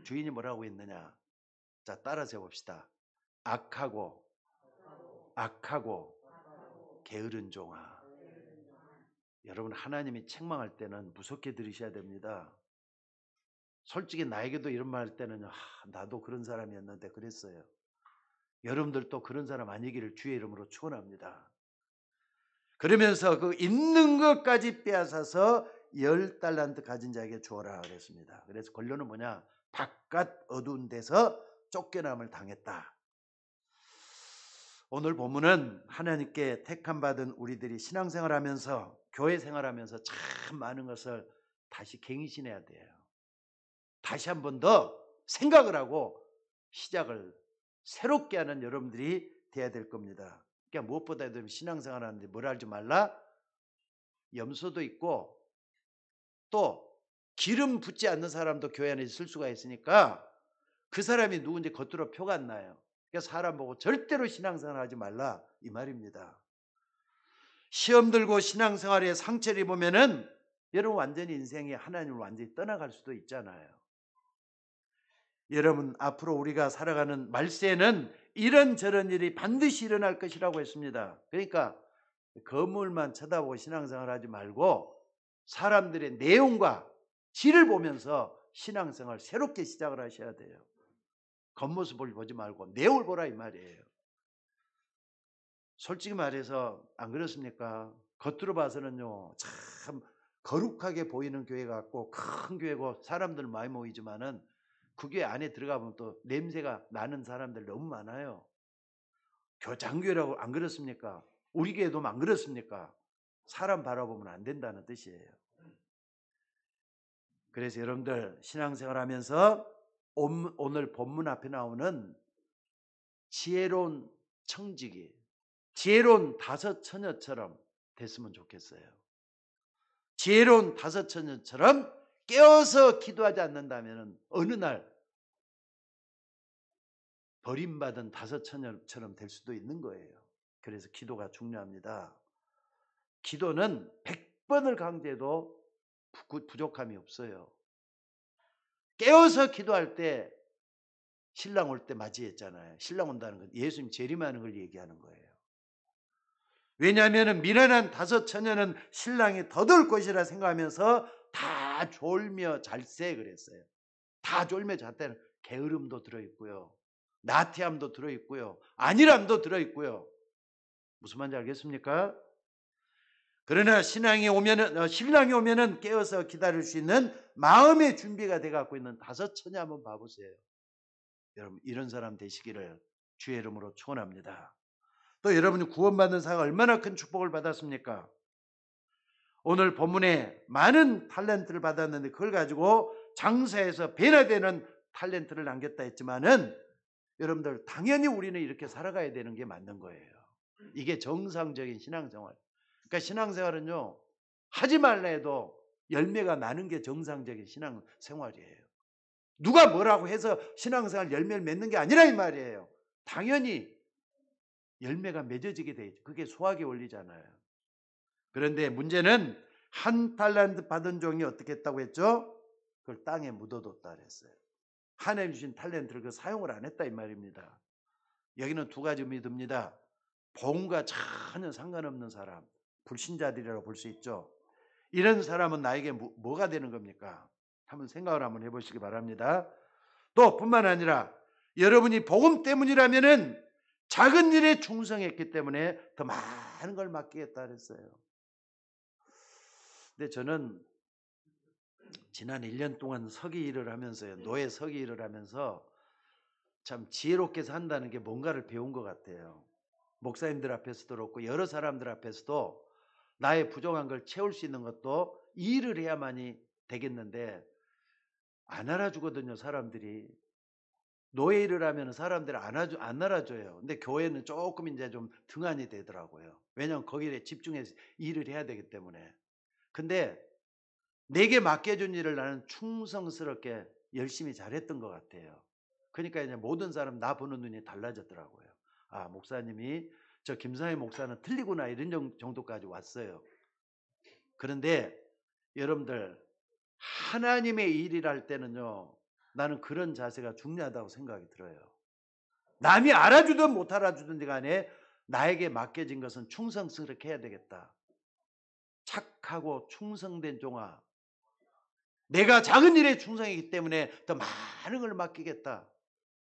주인이 뭐라고 했느냐. 자 따라서 봅시다. 악하고 게으른 종아. 여러분 하나님이 책망할 때는 무섭게 들으셔야 됩니다. 솔직히 나에게도 이런 말 할 때는 나도 그런 사람이었는데 그랬어요. 여러분들도 그런 사람 아니기를 주의 이름으로 축원합니다. 그러면서 그 있는 것까지 빼앗아서 10달란트 가진 자에게 주어라 그랬습니다. 그래서 결론은 뭐냐? 바깥 어두운 데서 쫓겨남을 당했다. 오늘 본문은 하나님께 택함 받은 우리들이 신앙생활하면서 교회 생활하면서 참 많은 것을 다시 갱신해야 돼요. 다시 한 번 더 생각을 하고 시작을 새롭게 하는 여러분들이 돼야 될 겁니다. 그러니까 무엇보다도 신앙생활 하는데 뭘 알지 말라? 염소도 있고 또 기름 붓지 않는 사람도 교회 안에 있을 수가 있으니까 그 사람이 누군지 겉으로 표가 안 나요. 그러니까 사람 보고 절대로 신앙생활 하지 말라 이 말입니다. 시험 들고 신앙생활에 상처를 입으면은 여러분 완전히 인생이 하나님을 완전히 떠나갈 수도 있잖아요. 여러분 앞으로 우리가 살아가는 말세에는 이런저런 일이 반드시 일어날 것이라고 했습니다. 그러니까 건물만 쳐다보고 신앙생활 하지 말고 사람들의 내용과 질을 보면서 신앙생활 새롭게 시작을 하셔야 돼요. 겉모습을 보지 말고 내용을 보라 이 말이에요. 솔직히 말해서 안 그렇습니까? 겉으로 봐서는요 참 거룩하게 보이는 교회 같고 큰 교회고 사람들 많이 모이지만은 그 교회 안에 들어가 보면 또 냄새가 나는 사람들 너무 많아요. 장교회라고 안 그렇습니까? 우리 교회도 안 그렇습니까? 사람 바라보면 안 된다는 뜻이에요. 그래서 여러분들 신앙생활하면서 오늘 본문 앞에 나오는 지혜로운 청지기, 지혜로운 다섯 처녀처럼 됐으면 좋겠어요. 지혜로운 다섯 처녀처럼 깨어서 기도하지 않는다면 어느 날 버림받은 다섯 처녀처럼 될 수도 있는 거예요. 그래서 기도가 중요합니다. 기도는 100번을 강조해도 부족함이 없어요. 깨어서 기도할 때 신랑 올 때 맞이했잖아요. 신랑 온다는 건 예수님 재림하는 걸 얘기하는 거예요. 왜냐하면 미련한 다섯 처녀는 신랑이 더돌 것이라 생각하면서 다 졸며 잘세 그랬어요. 다 졸며 잤다는 게으름도 들어있고요. 나태함도 들어있고요. 안일함도 들어있고요. 무슨 말인지 알겠습니까? 그러나 신랑이 오면은 깨어서 기다릴 수 있는 마음의 준비가 돼 갖고 있는 다섯 처녀 한번 봐보세요. 여러분 이런 사람 되시기를 주의 이름으로 축원합니다. 또 여러분이 구원받는 사가 얼마나 큰 축복을 받았습니까? 오늘 본문에 많은 탤런트를 받았는데 그걸 가지고 장사해서 배나 되는 탤런트를 남겼다 했지만은 여러분들 당연히 우리는 이렇게 살아가야 되는 게 맞는 거예요. 이게 정상적인 신앙생활. 그러니까 신앙생활은요 하지 말라 해도 열매가 나는 게 정상적인 신앙생활이에요. 누가 뭐라고 해서 신앙생활 열매를 맺는 게 아니라 이 말이에요. 당연히 열매가 맺어지게 돼 있죠. 그게 수학의 원리잖아요. 그런데 문제는 한 달란트 받은 종이 어떻게 했다고 했죠? 그걸 땅에 묻어뒀다 그랬어요. 하나님 주신 탤런트를 그 사용을 안 했다 이 말입니다. 여기는 두 가지 의미 듭니다. 복음과 전혀 상관없는 사람, 불신자들이라고 볼 수 있죠. 이런 사람은 나에게 뭐가 되는 겁니까? 한번 생각을 한번 해보시기 바랍니다. 또 뿐만 아니라 여러분이 복음 때문이라면은 작은 일에 충성했기 때문에 더 많은 걸 맡기겠다 그랬어요. 근데 저는 지난 1년 동안 서기 일을 하면서요. 노예 서기 일을 하면서 참 지혜롭게 산다는 게 뭔가를 배운 것 같아요. 목사님들 앞에서도 그렇고 여러 사람들 앞에서도 나의 부족한 걸 채울 수 있는 것도 일을 해야만이 되겠는데 안 알아주거든요. 사람들이. 노예 일을 하면 사람들이 안 알아줘요. 근데 교회는 조금 이제 좀 등한이 되더라고요. 왜냐하면 거기에 집중해서 일을 해야 되기 때문에. 근데 내게 맡겨준 일을 나는 충성스럽게 열심히 잘했던 것 같아요. 그러니까 이제 모든 사람 나 보는 눈이 달라졌더라고요. 아, 목사님이 저 김상희 목사는 틀리구나 이런 정도까지 왔어요. 그런데 여러분들 하나님의 일을 할 때는요. 나는 그런 자세가 중요하다고 생각이 들어요. 남이 알아주든 못 알아주든 간에 나에게 맡겨진 것은 충성스럽게 해야 되겠다. 착하고 충성된 종아. 내가 작은 일에 충성이기 때문에 더 많은 걸 맡기겠다.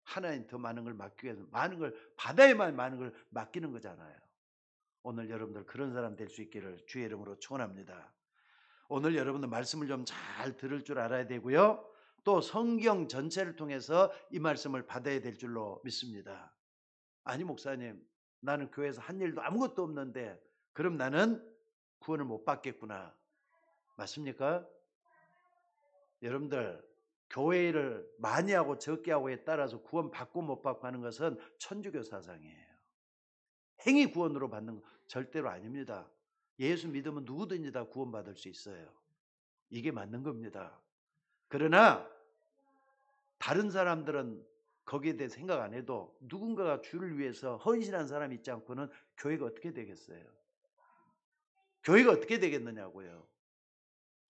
하나님 더 많은 걸 맡기기 위해서 많은 걸 받아야만 많은 걸 맡기는 거잖아요. 오늘 여러분들 그런 사람 될 수 있기를 주의 이름으로 축원합니다. 오늘 여러분들 말씀을 좀 잘 들을 줄 알아야 되고요. 또 성경 전체를 통해서 이 말씀을 받아야 될 줄로 믿습니다. 아니 목사님 나는 교회에서 한 일도 아무것도 없는데 그럼 나는 구원을 못 받겠구나. 맞습니까? 여러분들 교회 일을 많이 하고 적게 하고에 따라서 구원 받고 못 받고 하는 것은 천주교 사상이에요. 행위 구원으로 받는 거 절대로 아닙니다. 예수 믿으면 누구든지 다 구원받을 수 있어요. 이게 맞는 겁니다. 그러나 다른 사람들은 거기에 대해 생각 안 해도 누군가가 주를 위해서 헌신한 사람이 있지 않고는 교회가 어떻게 되겠어요? 교회가 어떻게 되겠느냐고요.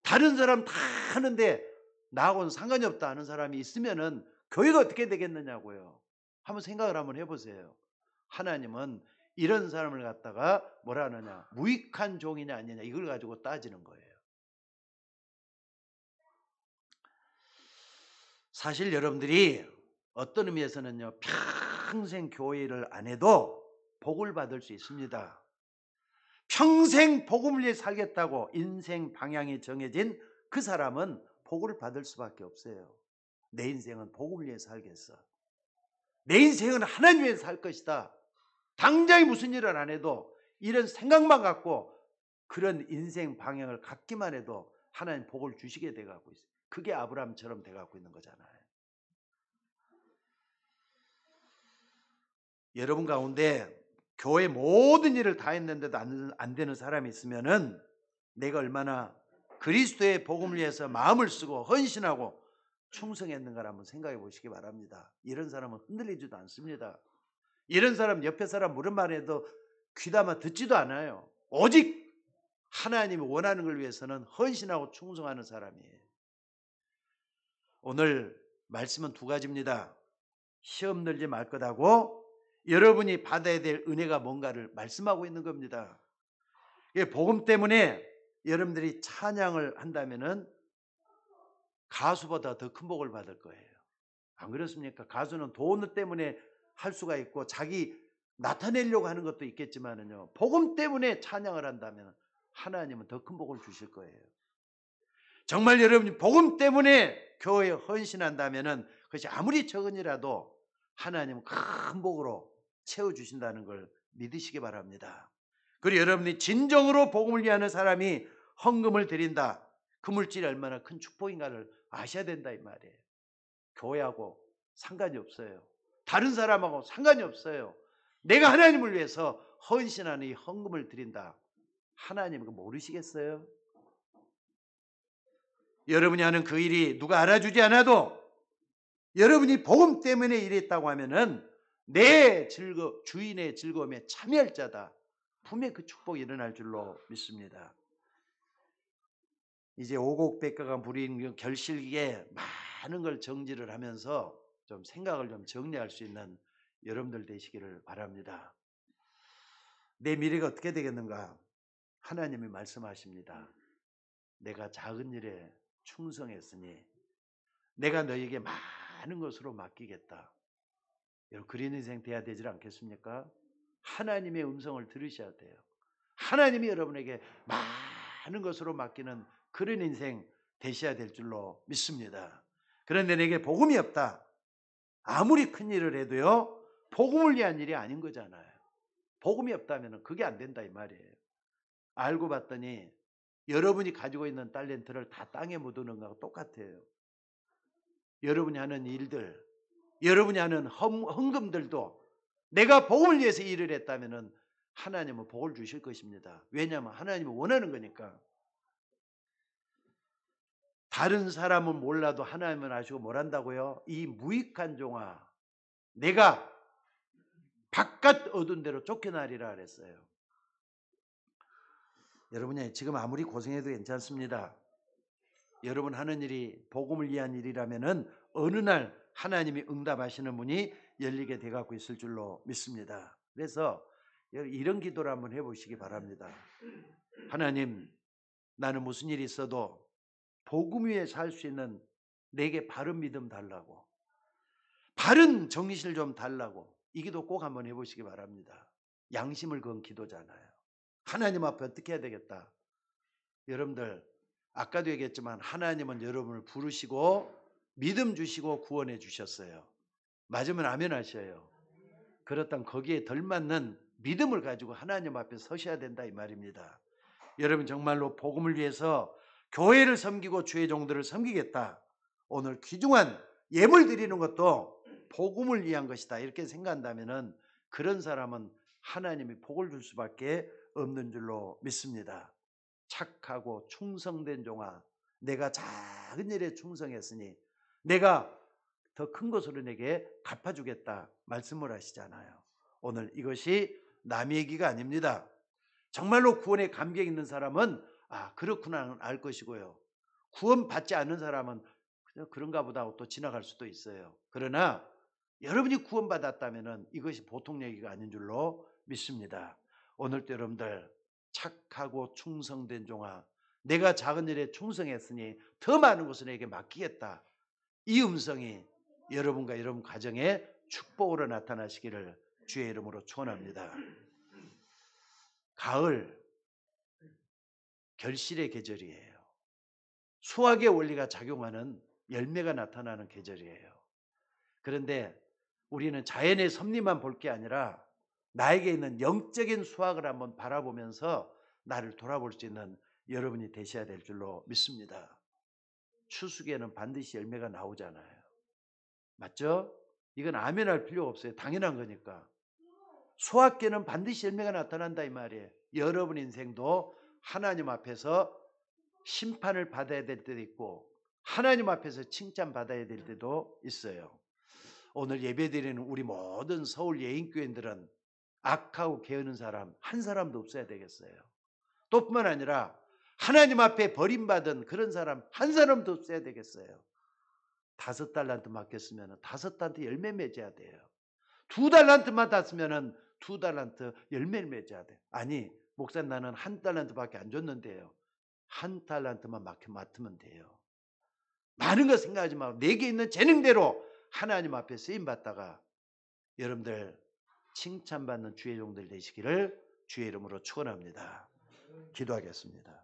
다른 사람 다 하는데 나하고는 상관이 없다 하는 사람이 있으면은 교회가 어떻게 되겠느냐고요. 한번 생각을 한번 해보세요. 하나님은 이런 사람을 갖다가 뭐라 하느냐, 무익한 종이냐 아니냐 이걸 가지고 따지는 거예요. 사실 여러분들이 어떤 의미에서는요, 평생 교회 일을 안 해도 복을 받을 수 있습니다. 평생 복음을 위해 살겠다고 인생 방향이 정해진 그 사람은 복을 받을 수밖에 없어요. 내 인생은 복음을 위해 살겠어. 내 인생은 하나님 위해 살 것이다. 당장에 무슨 일을 안 해도 이런 생각만 갖고 그런 인생 방향을 갖기만 해도 하나님 복을 주시게 돼가고 있어요. 그게 아브라함처럼 돼가고 있는 거잖아요. 여러분 가운데 교회 모든 일을 다 했는데도 안 되는 사람이 있으면은 내가 얼마나 그리스도의 복음을 위해서 마음을 쓰고 헌신하고 충성했는가를 한번 생각해 보시기 바랍니다. 이런 사람은 흔들리지도 않습니다. 이런 사람 옆에 사람 물은 말해도 귀담아 듣지도 않아요. 오직 하나님이 원하는 걸 위해서는 헌신하고 충성하는 사람이에요. 오늘 말씀은 두 가지입니다. 시험 들지 말 것하고 여러분이 받아야 될 은혜가 뭔가를 말씀하고 있는 겁니다. 복음 때문에 여러분들이 찬양을 한다면은 가수보다 더 큰 복을 받을 거예요. 안 그렇습니까? 가수는 돈 때문에 할 수가 있고 자기 나타내려고 하는 것도 있겠지만은요, 복음 때문에 찬양을 한다면 하나님은 더 큰 복을 주실 거예요. 정말 여러분이 복음 때문에 교회에 헌신한다면은 그것이 아무리 적은이라도 하나님은 큰 복으로 채워주신다는 걸 믿으시기 바랍니다. 그리고 여러분이 진정으로 복음을 위하는 사람이 헌금을 드린다. 그 물질이 얼마나 큰 축복인가를 아셔야 된다 이 말이에요. 교회하고 상관이 없어요. 다른 사람하고 상관이 없어요. 내가 하나님을 위해서 헌신하는 이 헌금을 드린다. 하나님 그거 모르시겠어요? 여러분이 하는 그 일이 누가 알아주지 않아도 여러분이 복음 때문에 일했다고 하면은 내 주인의 즐거움에 참여할 자다. 분명히 그 축복이 일어날 줄로 믿습니다. 이제 오곡백과가 부린 결실기에 많은 걸 정지를 하면서 좀 생각을 좀 정리할 수 있는 여러분들 되시기를 바랍니다. 내 미래가 어떻게 되겠는가? 하나님이 말씀하십니다. 내가 작은 일에 충성했으니 내가 너에게 많은 것으로 맡기겠다. 여러분 그런 인생 돼야 되지 않겠습니까? 하나님의 음성을 들으셔야 돼요. 하나님이 여러분에게 많은 것으로 맡기는 그런 인생 되셔야 될 줄로 믿습니다. 그런데 내게 복음이 없다. 아무리 큰 일을 해도요, 복음을 위한 일이 아닌 거잖아요. 복음이 없다면 그게 안 된다 이 말이에요. 알고 봤더니 여러분이 가지고 있는 탤런트를 다 땅에 묻어놓은 거하고 똑같아요. 여러분이 하는 일들, 여러분이 하는 헌금들도 내가 복음을 위해서 일을 했다면 하나님은 복을 주실 것입니다. 왜냐하면 하나님이 원하는 거니까. 다른 사람은 몰라도 하나님은 아시고 뭘 한다고요? 이 무익한 종아 내가 바깥 얻은 대로 쫓겨나리라 그랬어요. 여러분이 지금 아무리 고생해도 괜찮습니다. 여러분 하는 일이 복음을 위한 일이라면은 어느 날 하나님이 응답하시는 문이 열리게 돼 갖고 있을 줄로 믿습니다. 그래서 이런 기도를 한번 해보시기 바랍니다. 하나님, 나는 무슨 일이 있어도 복음 위에 살 수 있는 내게 바른 믿음 달라고, 바른 정실 좀 달라고, 이 기도 꼭 한번 해보시기 바랍니다. 양심을 건 기도잖아요. 하나님 앞에 어떻게 해야 되겠다. 여러분들 아까도 얘기했지만 하나님은 여러분을 부르시고 믿음 주시고 구원해 주셨어요. 맞으면 아멘 하셔요. 그렇다면 거기에 덜 맞는 믿음을 가지고 하나님 앞에 서셔야 된다 이 말입니다. 여러분 정말로 복음을 위해서 교회를 섬기고 주의 종들을 섬기겠다. 오늘 귀중한 예물 드리는 것도 복음을 위한 것이다. 이렇게 생각한다면 그런 사람은 하나님이 복을 줄 수밖에 없는 줄로 믿습니다. 착하고 충성된 종아, 내가 작은 일에 충성했으니 내가 더 큰 것으로 내게 갚아주겠다 말씀을 하시잖아요. 오늘 이것이 남의 얘기가 아닙니다. 정말로 구원에 감격 있는 사람은 그렇구나 알 것이고요. 구원 받지 않는 사람은 그냥 그런가 보다 하고 또 지나갈 수도 있어요. 그러나 여러분이 구원 받았다면 이것이 보통 얘기가 아닌 줄로 믿습니다. 오늘도 여러분들 착하고 충성된 종아, 내가 작은 일에 충성했으니 더 많은 것을 내게 맡기겠다. 이 음성이 여러분과 여러분 가정에 축복으로 나타나시기를 주의 이름으로 축원합니다. 가을 결실의 계절이에요. 수확의 원리가 작용하는 열매가 나타나는 계절이에요. 그런데 우리는 자연의 섭리만 볼 게 아니라 나에게 있는 영적인 수확을 한번 바라보면서 나를 돌아볼 수 있는 여러분이 되셔야 될 줄로 믿습니다. 추수기에는 반드시 열매가 나오잖아요. 맞죠? 이건 아멘할 필요가 없어요. 당연한 거니까. 수확기에는 반드시 열매가 나타난다 이 말이에요. 여러분 인생도 하나님 앞에서 심판을 받아야 될 때도 있고 하나님 앞에서 칭찬받아야 될 때도 있어요. 오늘 예배드리는 우리 모든 서울 예인교인들은 악하고 게으른 사람 한 사람도 없어야 되겠어요. 또 뿐만 아니라 하나님 앞에 버림받은 그런 사람 한 사람도 없어야 되겠어요. 5달란트 맡겼으면 5달란트 열매 맺어야 돼요. 2달란트 맡았으면 2달란트 열매를 맺어야 돼. 아니 목사님 나는 1달란트밖에 안 줬는데요. 1달란트만 맡으면 돼요. 많은 거 생각하지 말고 내게 있는 재능대로 하나님 앞에 쓰임받다가 여러분들 칭찬받는 주의 종들 되시기를 주의 이름으로 축원합니다. 기도하겠습니다.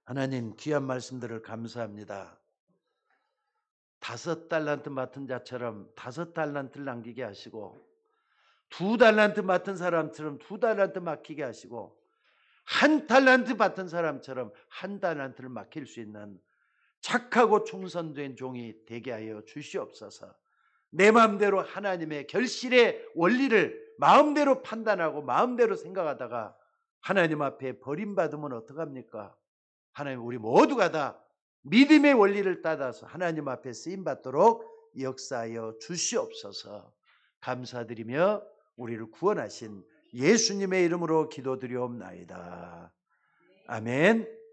하나님 귀한 말씀들을 감사합니다. 5달란트 맡은 자처럼 5달란트를 남기게 하시고 2달란트 맡은 사람처럼 2달란트 맡기게 하시고 1달란트 맡은 사람처럼 1달란트를 맡길 수 있는 착하고 충성된 종이 되게 하여 주시옵소서. 내 마음대로 하나님의 결실의 원리를 마음대로 판단하고 마음대로 생각하다가 하나님 앞에 버림받으면 어떡합니까? 하나님 우리 모두가 다 믿음의 원리를 따라서 하나님 앞에 쓰임받도록 역사하여 주시옵소서. 감사드리며 우리를 구원하신 예수님의 이름으로 기도드리옵나이다. 아멘.